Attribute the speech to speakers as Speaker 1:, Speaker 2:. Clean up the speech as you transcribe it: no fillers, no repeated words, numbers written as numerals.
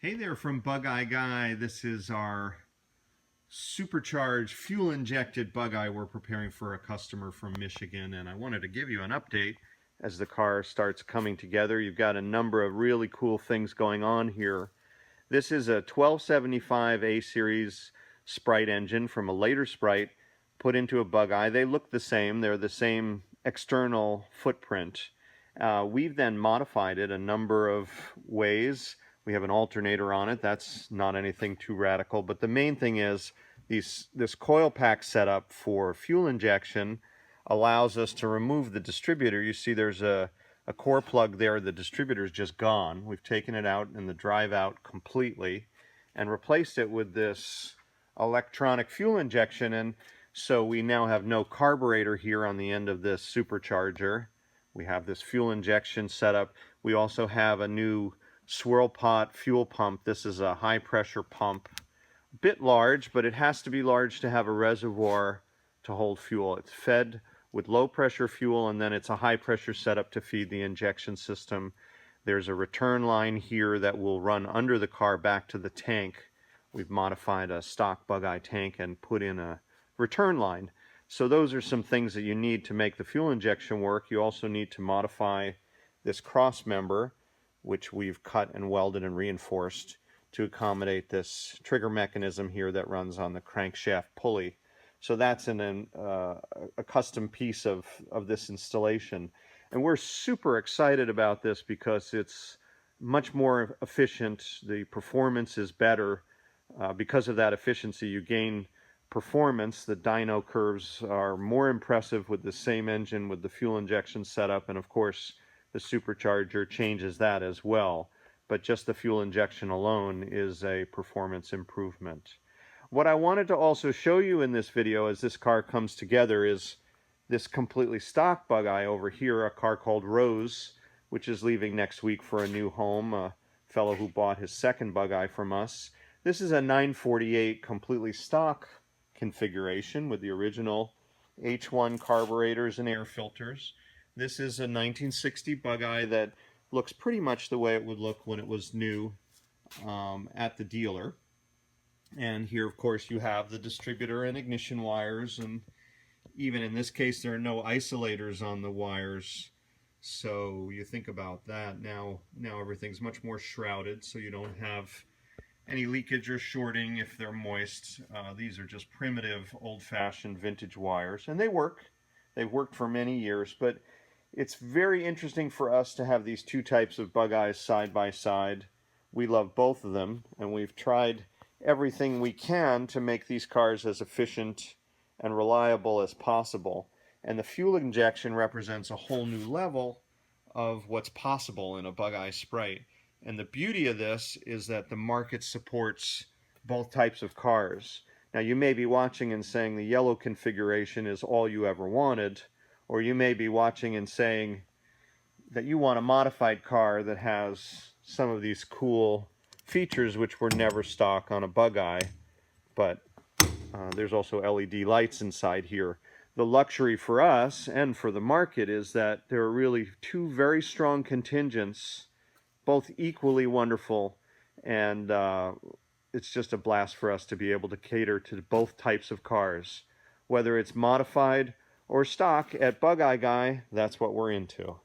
Speaker 1: Hey there from Bug Eye Guy. This is our supercharged, fuel-injected Bug Eye we're preparing for a customer from Michigan, and I wanted to give you an update as the car starts coming together. You've got a number of really cool things going on here. This is a 1275 A-Series Sprite engine from a later Sprite put into a Bug Eye. They look the same. They're the same external footprint. We've then modified it a number of ways. We have an alternator on it. That's not anything too radical, but the main thing is this coil pack setup for fuel injection allows us to remove the distributor. You see there's a core plug there. The distributor's just gone. We've taken it out in the drive out completely and replaced it with this electronic fuel injection, and so we now have no carburetor here on the end of this supercharger. We have this fuel injection setup. We also have a new swirl pot fuel pump. This is a high pressure pump, a bit large, but it has to be large to have a reservoir to hold fuel. It's fed with low pressure fuel, and then it's a high pressure setup to feed the injection system. There's a return line here that will run under the car back to the tank. We've modified a stock Bug Eye tank and put in a return line. So those are some things that you need to make the fuel injection work. You also need to modify this cross member, which we've cut and welded and reinforced to accommodate this trigger mechanism here that runs on the crankshaft pulley. So that's a custom piece of this installation. And we're super excited about this because it's much more efficient. The performance is better. Because of that efficiency, you gain performance. The dyno curves are more impressive with the same engine with the fuel injection setup, and of course the supercharger changes that as well, but just the fuel injection alone is a performance improvement. What I wanted to also show you in this video as this car comes together is this completely stock Bug Eye over here, a car called Rose, which is leaving next week for a new home, a fellow who bought his second Bug Eye from us. This is a 948 completely stock configuration with the original H1 carburetors and air filters. This is a 1960 Bug Eye that looks pretty much the way it would look when it was new at the dealer. And here, of course, you have the distributor and ignition wires, and even in this case, there are no isolators on the wires. So you think about that. Now everything's much more shrouded, so you don't have any leakage or shorting if they're moist. These are just primitive, old-fashioned vintage wires, and they work. They've worked for many years, but it's very interesting for us to have these two types of Bug Eyes side by side. We love both of them, and we've tried everything we can to make these cars as efficient and reliable as possible. And the fuel injection represents a whole new level of what's possible in a Bug Eye Sprite. And the beauty of this is that the market supports both types of cars. Now, you may be watching and saying the yellow configuration is all you ever wanted, or you may be watching and saying that you want a modified car that has some of these cool features which were never stock on a Bug Eye, but there's also LED lights inside here. The luxury for us and for the market is that there are really two very strong contingents, both equally wonderful, and it's just a blast for us to be able to cater to both types of cars. Whether it's modified or stock, at Bug Eye Guy, that's what we're into.